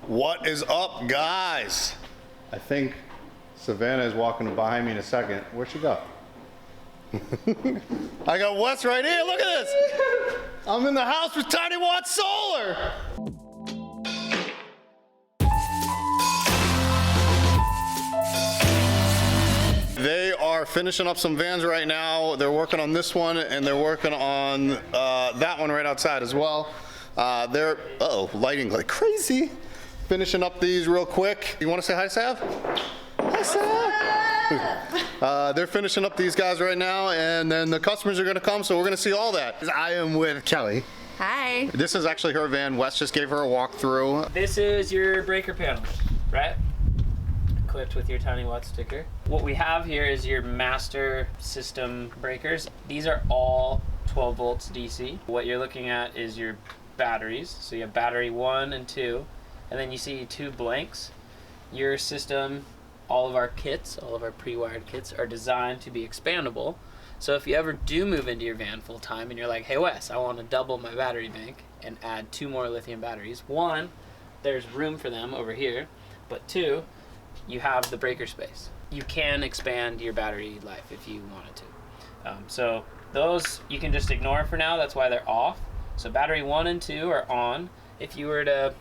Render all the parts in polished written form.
What is up, guys? I think Savannah is walking behind me in a second. Where'd she go? I got Wes right here. Look at this. I'm in the house with Tiny Watt Solar. They are finishing up some vans right now. They're working on this one, and they're working on that one right outside as well. They're, lighting like crazy. Finishing up these real quick. You want to say hi, Sav? Hi, Sav. They're finishing up these guys right now, and then the customers are going to come, so we're going to see all that. I am with Kelly. Hi. This is actually her van. Wes just gave her a walkthrough. This is your breaker panel, right? Equipped with your Tiny Watt sticker. What we have here is your master system breakers. These are all 12 volts DC. What you're looking at is your batteries. So you have battery 1 and 2, and then you see 2 blanks. Your system, all of our kits, all of our pre-wired kits are designed to be expandable. So if you ever do move into your van full time and you're like, hey Wes, I want to double my battery bank and add 2 more lithium batteries. 1, there's room for them over here, but 2, you have the breaker space. You can expand your battery life if you wanted to. So those you can just ignore for now, that's why they're off. So battery 1 and 2 are on. If you were to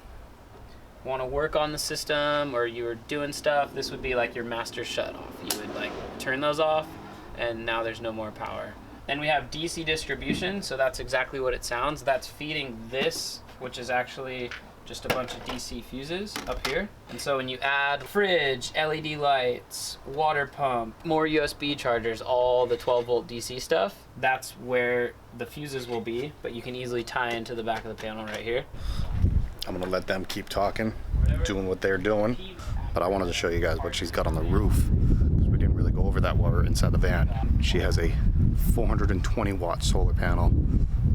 want to work on the system or you were doing stuff, this would be like your master shut off. You would like turn those off and now there's no more power. Then we have DC distribution, so that's exactly what it sounds. That's feeding this, which is actually just a bunch of DC fuses up here. And so when you add fridge, LED lights, water pump, more USB chargers, all the 12 volt DC stuff, that's where the fuses will be, but you can easily tie into the back of the panel right here. I'm gonna let them keep talking, doing what they're doing, but I wanted to show you guys what she's got on the roof, because we didn't really go over that while we were inside the van. She has a 420 watt solar panel.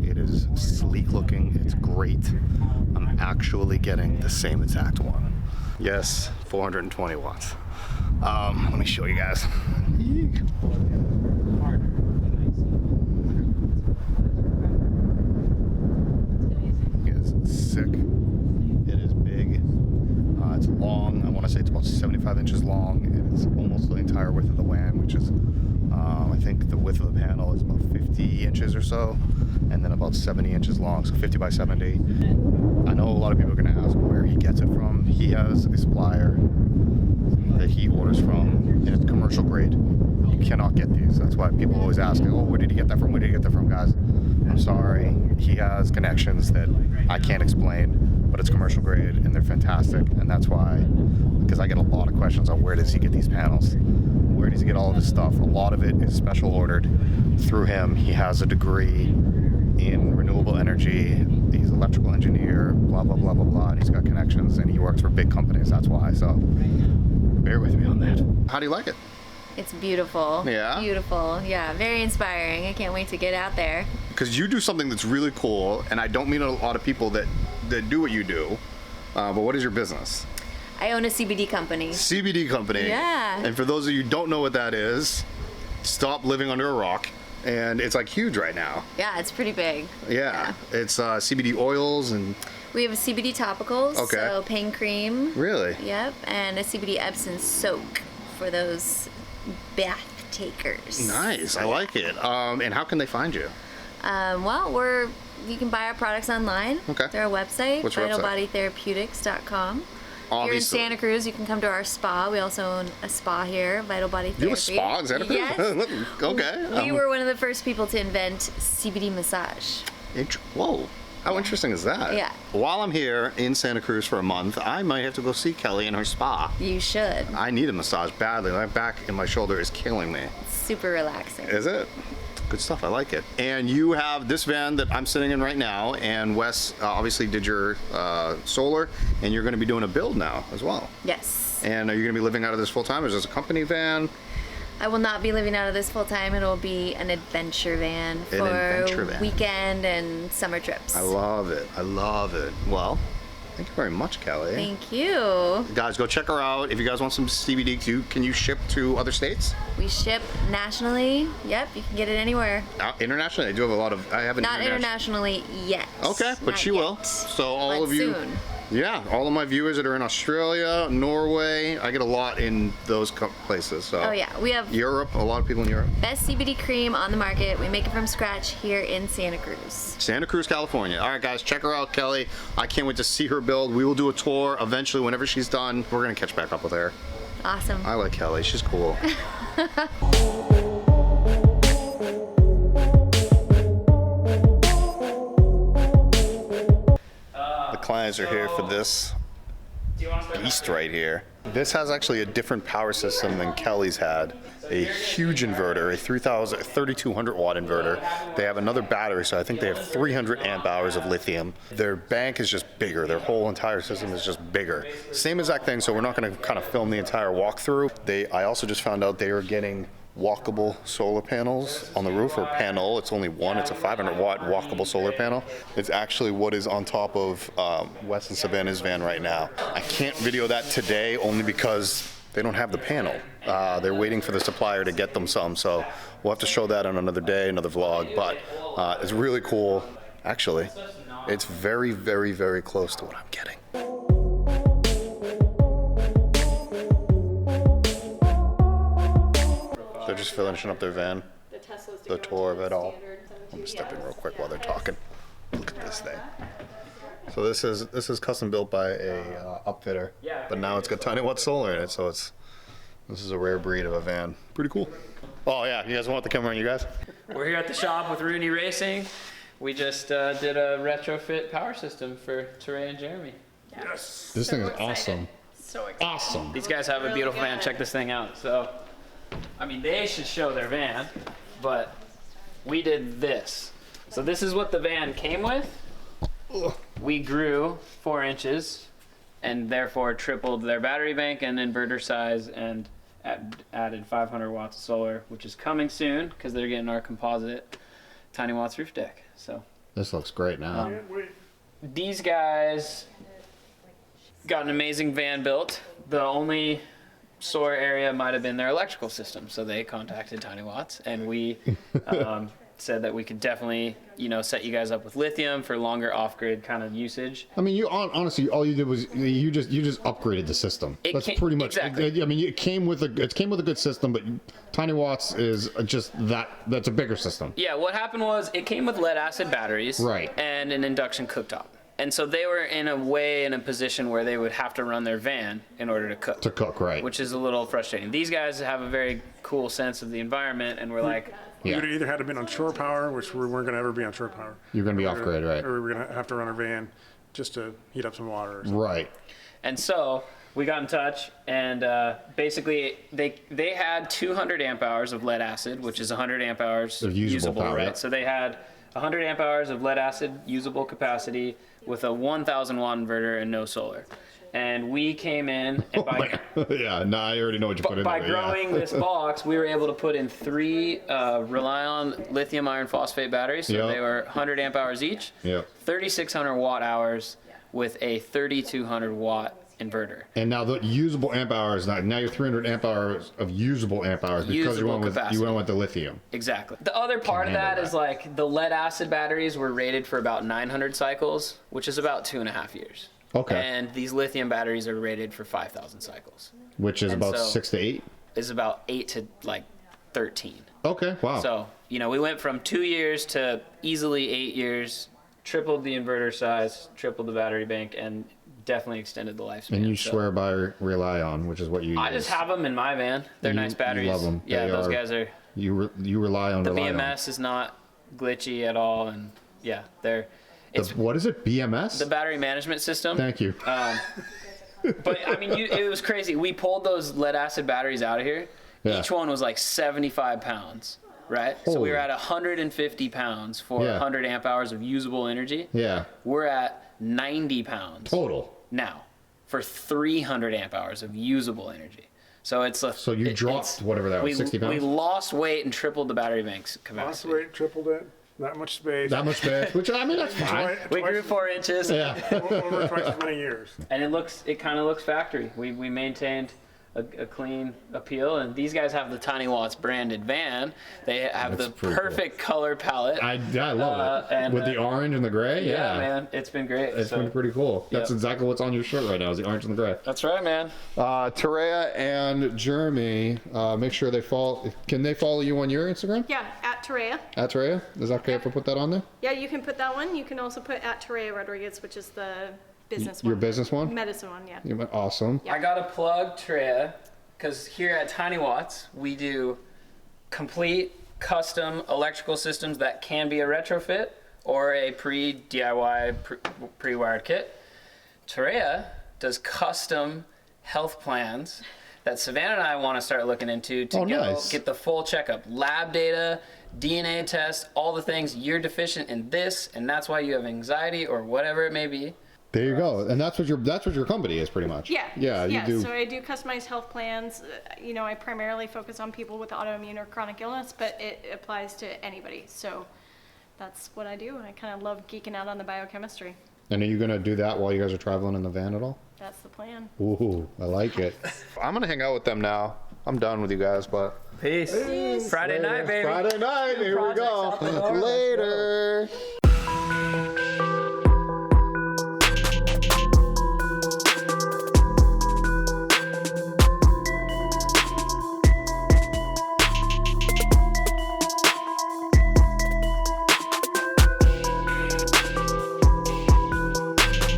It is sleek looking, it's great. I'm actually getting the same exact one. Yes, 420 watts. Let me show you guys. It's sick. It is big. It's long. I want to say it's about 75 inches long, and it's almost the entire width of the WAN, which is, I think the width of the panel is about 50 inches or so, and then about 70 inches long, so 50 by 70. I know a lot of people are going to ask where he gets it from. He has a supplier that he orders from, and it's commercial grade. You cannot get these. That's why people always ask, oh, where did he get that from? Where did he get that from, guys? I'm sorry. He has connections that I can't explain, but it's commercial grade, and they're fantastic. And that's why, because I get a lot of questions on where does he get these panels? Where does he get all of his stuff? A lot of it is special ordered through him. He has a degree in renewable energy. He's an electrical engineer, blah, blah, blah, blah, blah. And he's got connections, and he works for big companies. That's why. So bear with me on that. How do you like it? It's beautiful. Yeah? Beautiful. Yeah, very inspiring. I can't wait to get out there. Because you do something that's really cool, and I don't meet a lot of people that do what you do. But what is your business? I own a CBD company. CBD Company. Yeah. And for those of you who don't know what that is, stop living under a rock. And it's like huge right now. Yeah, it's pretty big. Yeah. It's CBD oils and... We have a CBD topicals, so pain cream. Really? Yep, and a CBD Epsom soak for those bath takers. Nice, I like it. And how can they find you? Well, you can buy our products online. Okay. Through our website, What's your vitalbodytherapeutics.com. Obviously. If you're in Santa Cruz, you can come to our spa. We also own a spa here, Vital Body Therapy. You have a spa in Santa Cruz? Yes. Okay. We were one of the first people to invent CBD massage. Whoa. How interesting is that? Yeah. While I'm here in Santa Cruz for a month, I might have to go see Kelly in her spa. You should. I need a massage badly. My back and my shoulder is killing me. It's super relaxing. Is it? Good stuff. I like it. And you have this van that I'm sitting in right now, and Wes obviously did your solar, and you're going to be doing a build now as well. Yes. And are you going to be living out of this full time, or is this a company van? I will not be living out of this full time. It'll be an adventure van for weekend and summer trips. I love it. I love it. Well, thank you very much, Kelly. Thank you. Guys, go check her out. If you guys want some CBD too, can you ship to other states? We ship nationally. Yep, you can get it anywhere. Internationally, I do have a lot of. I have an not internationally yet. Okay, but she will. So all of you. Soon. Yeah, all of my viewers that are in Australia, Norway, I get a lot in those places. So. Oh yeah, we have Europe, a lot of people in Europe. best CBD cream on the market. We make it from scratch here in Santa Cruz. Santa Cruz, California. All right, guys, check her out, Kelly. I can't wait to see her build. We will do a tour eventually whenever she's done. We're gonna catch back up with her. Awesome. I like Kelly, she's cool. Clients are here for this beast right here. This has actually a different power system than Kelly's had. A huge inverter, a 3,200 watt inverter. They have another battery, so I think they have 300 amp hours of lithium. Their bank is just bigger. Their whole entire system is just bigger. Same exact thing, so we're not gonna kind of film the entire walkthrough. I also just found out they are getting walkable solar panels on the roof, or panel. It's only one. It's a 500 watt walkable solar panel. It's actually what is on top of Wes and Savana's van right now. I can't video that today only because they don't have the panel. They're waiting for the supplier to get them some, so we'll have to show that on another day, another vlog, but it's really cool. Actually, it's very, very, very close to what I'm getting. They're just finishing up their van, the tour of it all. I'm gonna step in real quick while they're talking. Look at this thing. So this is custom built by a upfitter, but now it's got tiny watt solar in it, so this is a rare breed of a van. Pretty cool. Oh yeah, you guys want the camera on you guys? We're here at the shop with Rooney Racing. We just did a retrofit power system for Teray and Jeremy. Yes. This thing is awesome. So excited. Awesome. These guys have a beautiful van. Check this thing out. So, I mean, they should show their van, but we did this. So this is what the van came with. We grew 4 inches and therefore tripled their battery bank and inverter size and added 500 watts of solar, which is coming soon because they're getting our composite tiny watts roof deck. So This looks great now. these guys got an amazing van built. The only sore area might have been their electrical system, so they contacted Tiny Watts, and we said that we could definitely, set you guys up with lithium for longer off-grid kind of usage. I mean, honestly, all you did was you just upgraded the system. That's pretty much. Exactly. I mean, it came with a good system, but Tiny Watts is just that's a bigger system. Yeah, what happened was it came with lead acid batteries, Right. and an induction cooktop. And so they were in a position where they would have to run their van in order to cook. To cook, right. Which is a little frustrating. These guys have a very cool sense of the environment, and we're like, We Yeah. would either had to been on shore power, which we weren't going to ever be on shore power. You're gonna be off grid, right. Or we were going to have to run our van just to heat up some water or something. Right. and so we got in touch, and basically they had 200 amp hours of lead acid, which is 100 amp hours Of usable power, right? yep. So they had 100 amp hours of lead acid usable capacity with a 1,000 watt inverter and no solar. And we came in, and Yeah. No, I already know what you put in by there. Yeah. growing this box, we were able to put in 3 Relion lithium iron phosphate batteries. So Yep. they were 100 amp hours each, Yep. 3,600 watt hours with a 3,200 watt inverter. And now the usable amp hours. Now you're 300 amp hours of usable amp hours because Usable you capacity. went with the lithium. Exactly. The other part of handle that is like the lead acid batteries were rated for about 900 cycles, which is about 2.5 years. Okay. And these lithium batteries are rated for 5,000 cycles. Which is And about so- 6 to 8. Is about 8 to like 13. Okay. Wow. So, we went from 2 years to easily 8 years, tripled the inverter size, tripled the battery bank, and definely extended the lifespan. and you So swear by rely on, which is what you. I use. just have them in my van. They're You- nice batteries. You love them. Yeah, They those guys are. You rely on. The rely BMS is not glitchy at all, and yeah, they're. On. What is it? BMS. The battery management system. Thank you. But I mean, it was crazy. We pulled those lead acid batteries out of here. Yeah. Each one was like 75 pounds, right? So we Holy. were at 150 pounds for Yeah. 100 amp hours of usable energy. Yeah. We're at 90 pounds Total. now for 300 amp hours of usable energy. So it's a. So you dropped whatever that was, 60 pounds? We lost weight and tripled the battery bank's Lost capacity. weight, tripled it, that much space. That much space, which I mean that's fine. We grew 4 inches. Yeah. Over twice as many years. And it kind of looks factory. We maintained a clean appeal. And these guys have the Tiny Watts branded van. They have That's the pretty perfect color palette. I love it. and, With the orange and the gray, yeah, man, it's been great. It's been pretty cool. That's Yep. exactly what's on your shirt right now, is the orange and the gray. That's right, man. Terea and Jeremy, make sure they follow. Can they follow you on your Instagram? Yeah, at Terea. At Terea? Is that okay if I put that on there? Yeah, you can put that one. You can also put at Terea Rodriguez, which is the business Your one. business one? Medicine one, yeah. You went awesome. I gotta plug Treya, because here at Tiny Watts, we do complete custom electrical systems that can be a retrofit or a pre-DIY, pre-wired kit. Treya does custom health plans that Savannah and I want to start looking into to get the full checkup, lab data, DNA test, all the things. You're deficient in this, and that's why you have anxiety or whatever it may be. There you go. And that's what your company is, pretty much. Yeah. Yeah, you do. So I do customized health plans. You know, I primarily focus on people with autoimmune or chronic illness, but it applies to anybody. So that's what I do. I kind of love geeking out on the biochemistry. And are you going to do that while you guys are traveling in the van at all? That's the plan. Ooh, I like it. I'm going to hang out with them now. I'm done with you guys, but... Peace. Friday night, baby. Friday night. Here we go. Later.